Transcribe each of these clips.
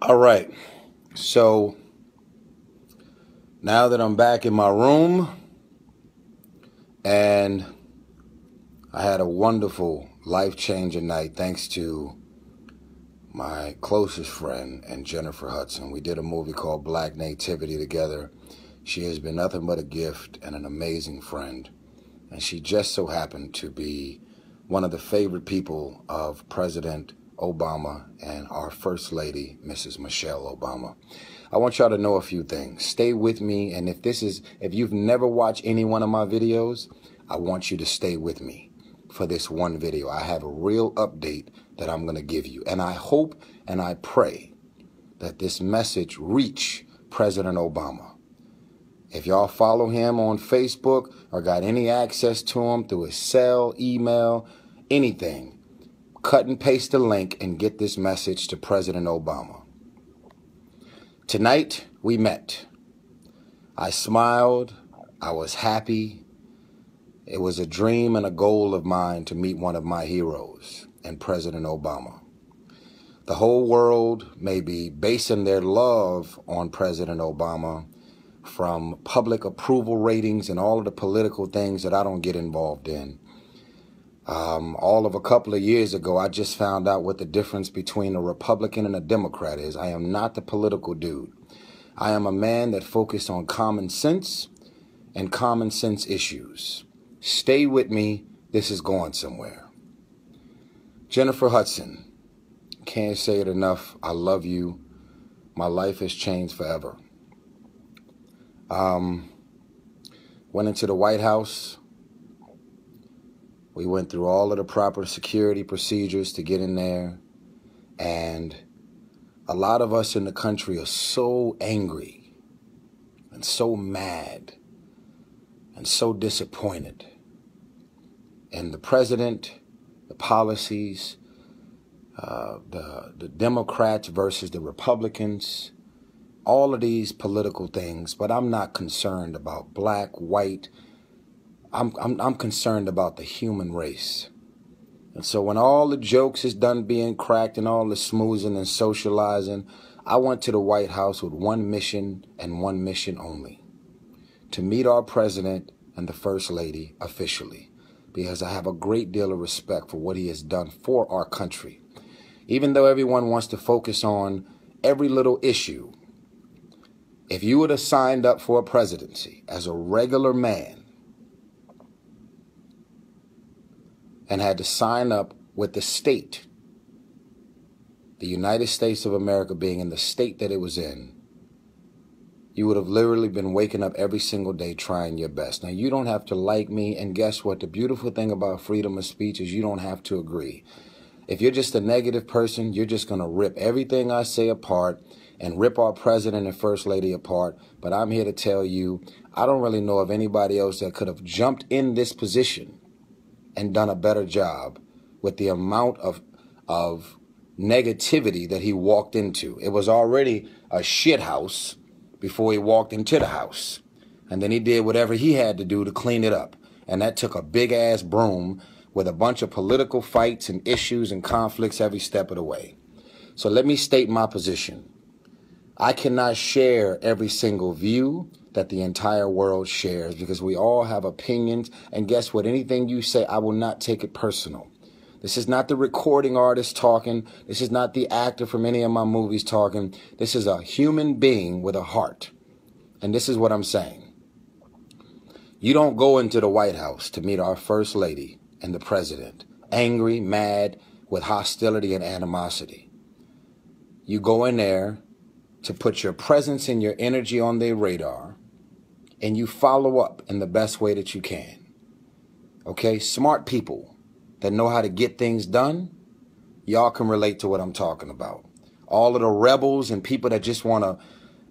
All right, so now that I'm back in my room, and I had a wonderful, life-changing night thanks to my closest friend and Jennifer Hudson. We did a movie called Black Nativity together. She has been nothing but a gift and an amazing friend, and she just so happened to be one of the favorite people of President Obama and our First Lady, Mrs. Michelle Obama. I want y'all to know a few things. Stay with me, and if you've never watched any one of my videos, I want you to stay with me for this one video. I have a real update that I'm going to give you, and I hope and I pray that this message reach President Obama. If y'all follow him on Facebook or got any access to him through his cell, email, anything, cut and paste the link and get this message to President Obama. Tonight, we met. I smiled. I was happy. It was a dream and a goal of mine to meet one of my heroes, and President Obama. The whole world may be basing their love on President Obama from public approval ratings and all of the political things that I don't get involved in. All of a couple of years ago, I just found out what the difference between a Republican and a Democrat is. I am not the political dude. I am a man that focused on common sense and common sense issues. Stay with me. This is going somewhere. Jennifer Hudson, can't say it enough. I love you. My life has changed forever. Went into the White House. We went through all of the proper security procedures to get in there. And a lot of us in the country are so angry and so mad and so disappointed. And the president, the policies, the Democrats versus the Republicans, all of these political things. But I'm not concerned about black, white. I'm concerned about the human race. And so when all the jokes is done being cracked and all the smoozing and socializing, I went to the White House with one mission and one mission only: to meet our president and the First Lady officially, because I have a great deal of respect for what he has done for our country. Even though everyone wants to focus on every little issue, if you would have signed up for a presidency as a regular man and had to sign up with the state, the United States of America being in the state that it was in, you would have literally been waking up every single day trying your best. Now, you don't have to like me, and guess what? The beautiful thing about freedom of speech is you don't have to agree. If you're just a negative person, you're just going to rip everything I say apart and rip our president and First Lady apart. But I'm here to tell you, I don't really know of anybody else that could have jumped in this position and done a better job with the amount of negativity that he walked into. It was already a shit house before he walked into the house. And then he did whatever he had to do to clean it up. And that took a big-ass broom with a bunch of political fights and issues and conflicts every step of the way. So let me state my position. I cannot share every single view that the entire world shares, because we all have opinions. And guess what? Anything you say, I will not take it personal. This is not the recording artist talking. This is not the actor from any of my movies talking. This is a human being with a heart. And this is what I'm saying. You don't go into the White House to meet our First Lady and the President angry, mad, with hostility and animosity. You go in there to put your presence and your energy on their radar, and you follow up in the best way that you can. Okay? Smart people that know how to get things done, y'all can relate to what I'm talking about. All of the rebels and people that just want to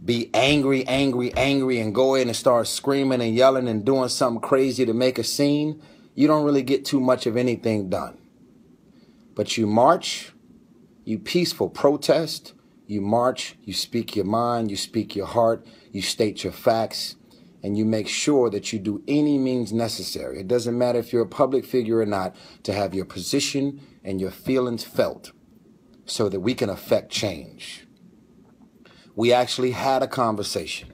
be angry and go in and start screaming and yelling and doing something crazy to make a scene, you don't really get too much of anything done. But you march, you peaceful protest, you march, you speak your mind, you speak your heart, you state your facts, and you make sure that you do any means necessary. It doesn't matter if you're a public figure or not, to have your position and your feelings felt so that we can affect change. We actually had a conversation.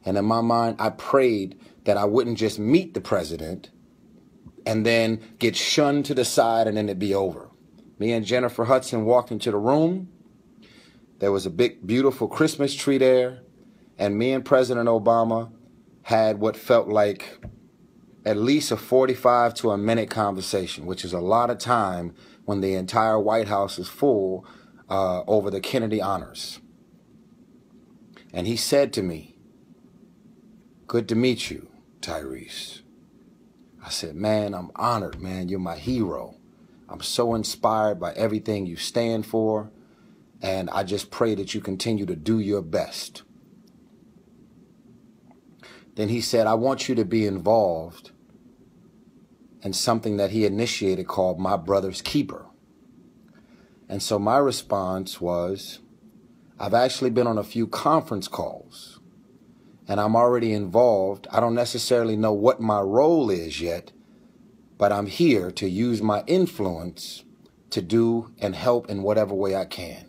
And in my mind, I prayed that I wouldn't just meet the president and then get shunned to the side and then it'd be over. Me and Jennifer Hudson walked into the room. There was a big, beautiful Christmas tree there. And me and President Obama had what felt like at least a 45 to a minute conversation, which is a lot of time when the entire White House is full over the Kennedy honors. And he said to me, "Good to meet you, Tyrese." I said, "Man, I'm honored, man. You're my hero. I'm so inspired by everything you stand for. And I just pray that you continue to do your best." Then he said, "I want you to be involved in something that he initiated called My Brother's Keeper." And so my response was, I've actually been on a few conference calls and I'm already involved. I don't necessarily know what my role is yet, but I'm here to use my influence to do and help in whatever way I can.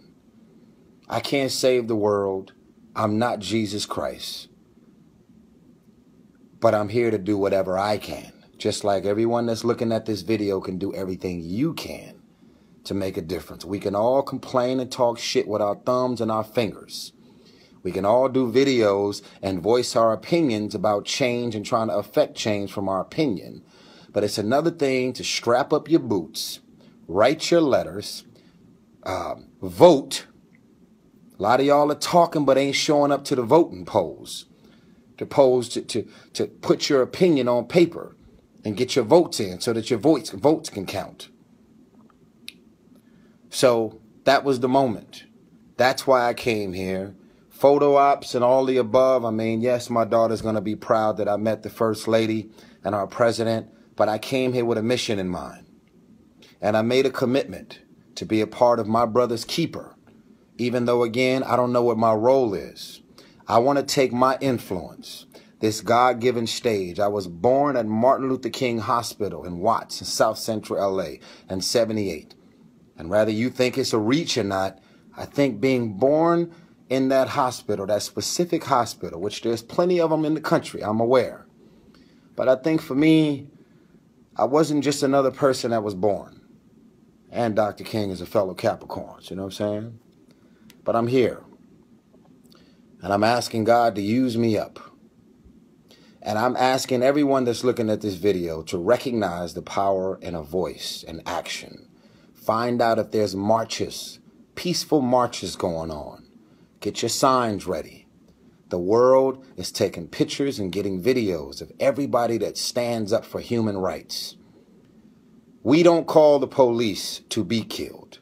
I can't save the world. I'm not Jesus Christ. But I'm here to do whatever I can. Just like everyone that's looking at this video can do everything you can to make a difference. We can all complain and talk shit with our thumbs and our fingers. We can all do videos and voice our opinions about change and trying to affect change from our opinion. But it's another thing to strap up your boots, write your letters, vote. A lot of y'all are talking but ain't showing up to the voting polls. To put your opinion on paper and get your votes in so that your votes can count. So that was the moment. That's why I came here. Photo ops and all the above. I mean, yes, my daughter's going to be proud that I met the First Lady and our president, but I came here with a mission in mind. And I made a commitment to be a part of My Brother's Keeper, even though, again, I don't know what my role is. I want to take my influence, this God-given stage. I was born at Martin Luther King Hospital in Watts in South Central LA in '78. And whether you think it's a reach or not, I think being born in that hospital, that specific hospital, which there's plenty of them in the country, I'm aware. But I think for me, I wasn't just another person that was born. And Dr. King is a fellow Capricorn, you know what I'm saying? But I'm here. And I'm asking God to use me up. And I'm asking everyone that's looking at this video to recognize the power in a voice and action. Find out if there's marches, peaceful marches going on. Get your signs ready. The world is taking pictures and getting videos of everybody that stands up for human rights. We don't call the police to be killed.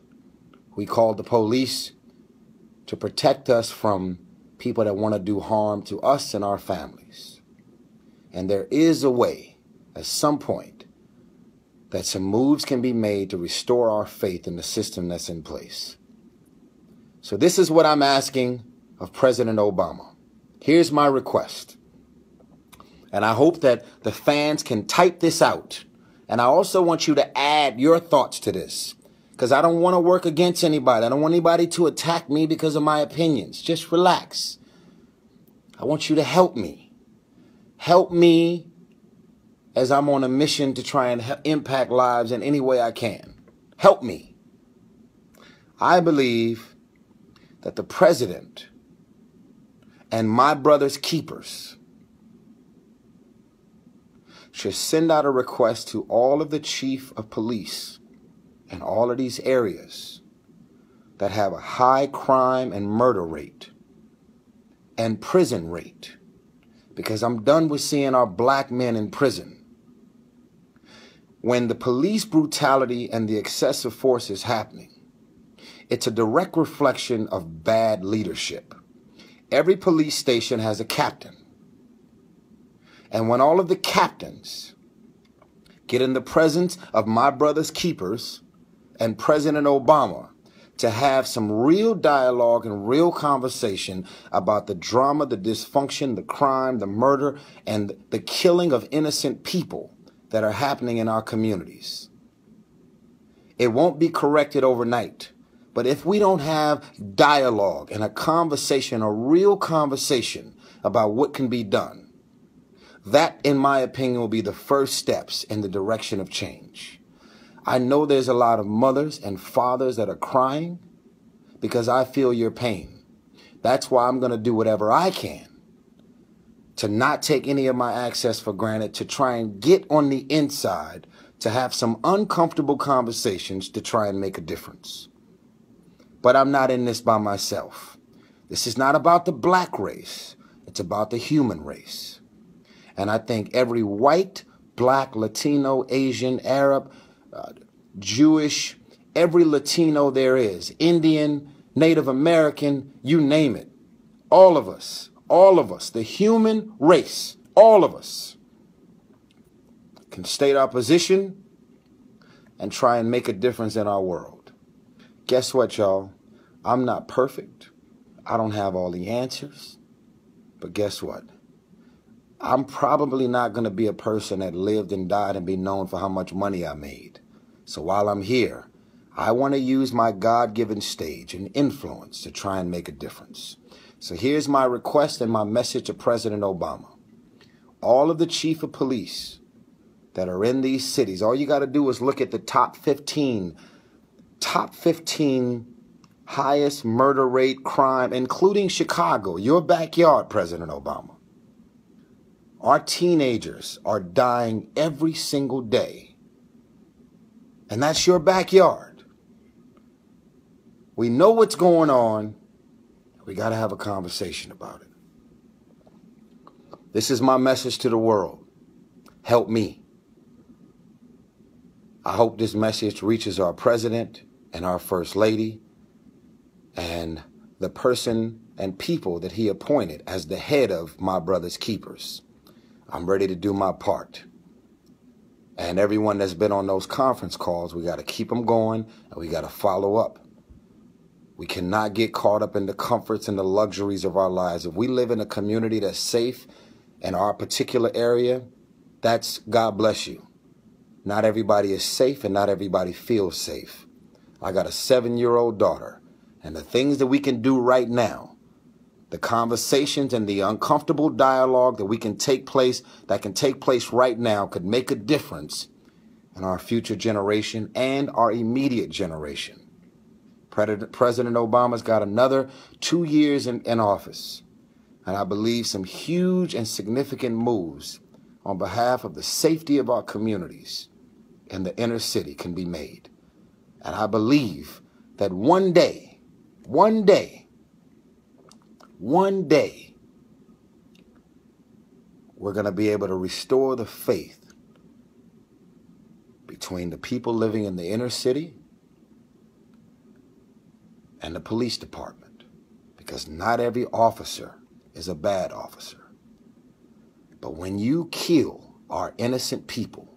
We call the police to protect us from people that want to do harm to us and our families. And there is a way, at some point, that some moves can be made to restore our faith in the system that's in place. So this is what I'm asking of President Obama. Here's my request. And I hope that the fans can type this out. And I also want you to add your thoughts to this, because I don't want to work against anybody. I don't want anybody to attack me because of my opinions. Just relax. I want you to help me. Help me as I'm on a mission to try and impact lives in any way I can. Help me. I believe that the president and my brother's keepers should send out a request to all of the chief of police in all of these areas that have a high crime and murder rate and prison rate, because I'm done with seeing our black men in prison. When the police brutality and the excessive force is happening, it's a direct reflection of bad leadership. Every police station has a captain. And when all of the captains get in the presence of my brother's keepers and President Obama to have some real dialogue and real conversation about the drama, the dysfunction, the crime, the murder, and the killing of innocent people that are happening in our communities, it won't be corrected overnight. But if we don't have dialogue and a conversation, a real conversation about what can be done, that, in my opinion, will be the first steps in the direction of change. I know there's a lot of mothers and fathers that are crying because I feel your pain. That's why I'm going to do whatever I can to not take any of my access for granted, to try and get on the inside, to have some uncomfortable conversations to try and make a difference. But I'm not in this by myself. This is not about the black race. It's about the human race. And I think every white, black, Latino, Asian, Arab, Jewish, every Latino there is, Indian, Native American, you name it, all of us, the human race, all of us can state our position and try and make a difference in our world. Guess what, y'all? I'm not perfect. I don't have all the answers. But guess what? I'm probably not going to be a person that lived and died and be known for how much money I made. So while I'm here, I want to use my God-given stage and influence to try and make a difference. So here's my request and my message to President Obama. All of the chief of police that are in these cities, all you got to do is look at the top 15 highest murder rate, crime, including Chicago, your backyard, President Obama. Our teenagers are dying every single day. And that's your backyard. We know what's going on. We got to have a conversation about it. This is my message to the world. Help me. I hope this message reaches our president and our first lady and the person and people that he appointed as the head of My Brother's Keepers. I'm ready to do my part. And everyone that's been on those conference calls, we got to keep them going and we got to follow up. We cannot get caught up in the comforts and the luxuries of our lives. If we live in a community that's safe in our particular area, that's God bless you. Not everybody is safe and not everybody feels safe. I got a 7-year-old daughter, and the things that we can do right now, the conversations and the uncomfortable dialogue that can take place right now could make a difference in our future generation and our immediate generation. President Obama's got another 2 years in office, and I believe some huge and significant moves on behalf of the safety of our communities in the inner city can be made. And I believe that one day, we're going to be able to restore the faith between the people living in the inner city and the police department, because not every officer is a bad officer. But when you kill our innocent people,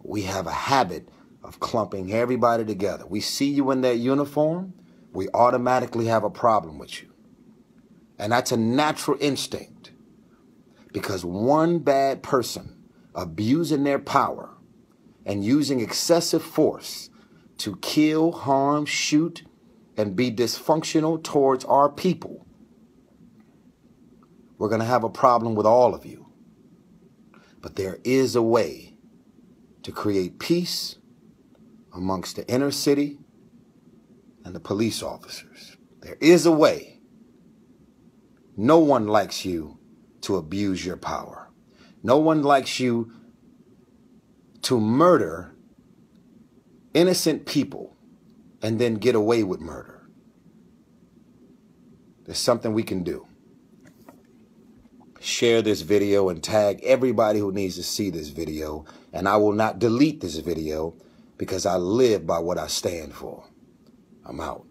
we have a habit of clumping everybody together. We see you in that uniform, we automatically have a problem with you. And that's a natural instinct, because one bad person abusing their power and using excessive force to kill, harm, shoot, and be dysfunctional towards our people, we're going to have a problem with all of you. But there is a way to create peace amongst the inner city and the police officers. There is a way. No one likes you to abuse your power. No one likes you to murder innocent people and then get away with murder. There's something we can do. Share this video and tag everybody who needs to see this video. And I will not delete this video because I live by what I stand for. I'm out.